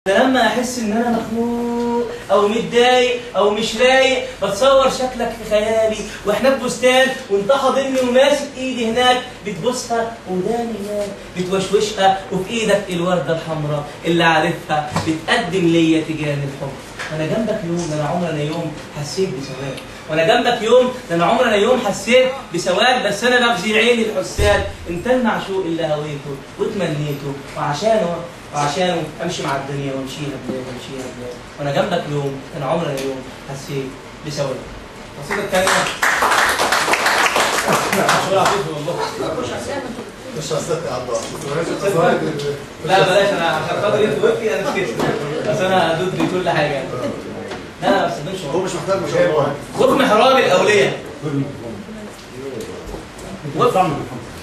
لما احس ان انا مخنوق او متضايق او مش رايق بتصور شكلك في خيالي واحنا في بستان وانت حاضني وماسك ايدي هناك بتبوسها وداني هناك بتوشوشها وفي ايدك الورده الحمراء اللي عارفها بتقدم ليا تجاه الحب. وانا جنبك يوم ده انا عمري انا يوم حسيت بسواك، وانا جنبك يوم ده انا عمري انا يوم حسيت بسواك، بس انا بغزي عيني الحساد انت المعشوق اللي هويته وتمنيته وعشانه امشي مع الدنيا وامشيها بلاد وامشيها بلاد. وانا جنبك يوم انا عمري انا يوم حسيت بسواك. قصيده الكلمه مش هصدق يا عبد الله. لا بلاش، انا عشان خاطر انت وقفتي انا سكت، بس انا هدود في كل حاجه يعني. لا ما بستخدمش هو مش محتاج ما شاء الله. وفي محراب الاولياء،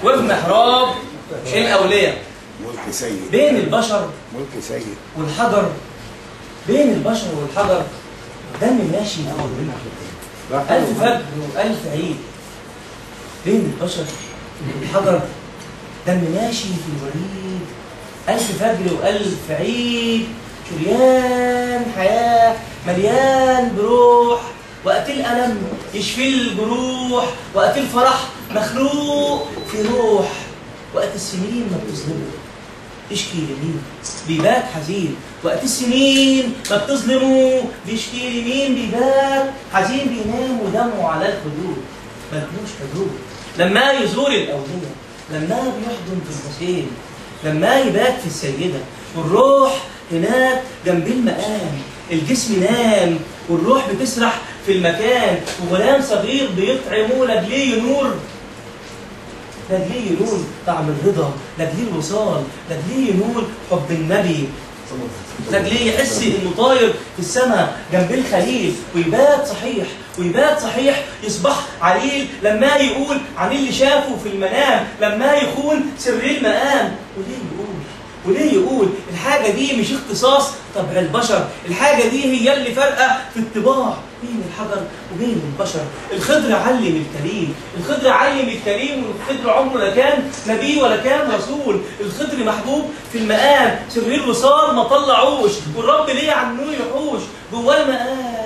وفي محراب الاولياء ملك سيد بين البشر ملك سيد والحجر، بين البشر والحجر دم ماشي ألف فجر وألف عيد. بين البشر والحجر دم ماشي في الوريد، ألف فجر وألف عيد، شريان حياة مليان بروح، وقت الألم يشفي الجروح، وقت الفرح مخلوق في روح، وقت السنين ما بتظلمه يشكي لمين بيبات حزين، وقت السنين ما بتظلمه بيشكي لمين بيبات حزين، بينام ودمه على الخدود ملكوش حدود. لما يزور الأولياء، لما بيحضن في الحسين، لما يبات في السيدة والروح هناك جنب المقام، الجسم نام والروح بتسرح في المكان، وغلام صغير بيطعمه لاجليه نور، لاجليه ينول طعم الرضا، لاجليه الوصال، لاجليه ينول حب النبي، لاجليه يحس انه طاير في السماء جنب الخليل، ويبات صحيح ويبات صحيح يصبح عليل، لما يقول عن اللي شافه في المنام، لما يخون سر المقام. وليه يقول الحاجة دي مش اختصاص طبع البشر، الحاجة دي هي اللي فارقة في الطباع بين الحجر وبين البشر. الخضر علم الكريم، الخضر علم الكريم، والخضر عمره لا كان نبي ولا كان رسول، الخضر محبوب في المقام، سر الوصال ما طلعوش، والرب ليه عنه يحوش جوه المقام.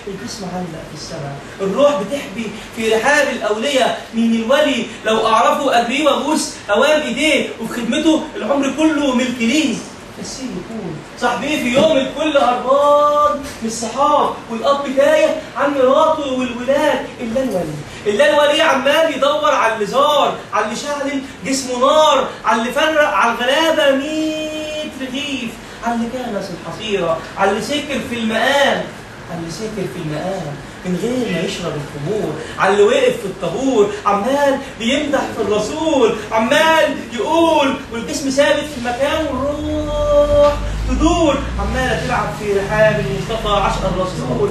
الجسم علق في السماء، الروح بتحبي في رحاب الأولياء، مين الولي لو أعرفه أجريه وأبوس أوام إيديه، وفي خدمته العمر كله ملك ليه. بس يكون صاحبيه في يوم الكل هربان من الصحاب، والأب تايه عن مراته والولاد، إلا الولي عمال يدور على اللي زار، على اللي شعل جسمه نار، على اللي فرق على الغلابة 100 رغيف، على اللي كنس الحصيرة، على اللي سكر في المقام، على اللي ساكر في المقام من غير ما يشرب الخمور، على اللي وقف في الطابور عمال بيمدح في الرسول، عمال يقول والجسم ثابت في المكان، والروح تدور عماله تلعب في رحاب المصطفى عشق الرسول.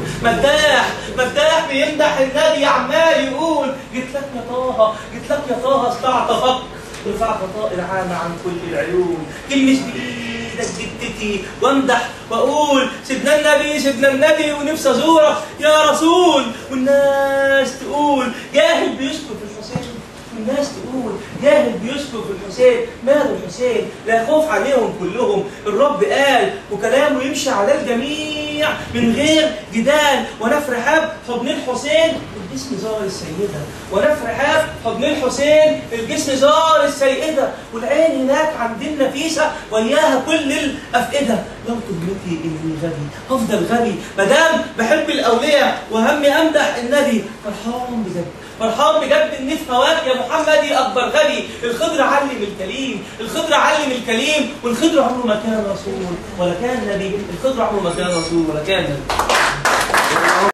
مداح بيمدح النبي عمال يقول جيت لك يا طه استعطفك رفعت طائر عام عن كل العيون، تلمس بايدك جدتي وامدح واقول سيدنا النبي ونفسي ازورك يا رسول، والناس تقول جاهل بيسكت في الحسين، والناس تقول جاهل بيسكت في الحسين، ماله الحسين لا خوف عليهم كلهم، الرب قال وكلامه يمشي على الجميع من غير جدال، وانا في رحاب حضن الحسين الجسم زار السيدة، وانا في رحاب حضن الحسين الجسم زار السيدة، والعين هناك عند النفيسة وياها كل الأفئدة. لو تهمتي إني غبي هفضل غبي مدام بحب الأولياء وهمي أمدح النبي، فرحان بجد إني في هواك يا محمدي أكبر غبي. الخضر علم الكليم، والخضر عمره ما كان رسول ولا كان نبي، الخضر عمره ما كان رسول ولا كان نبي.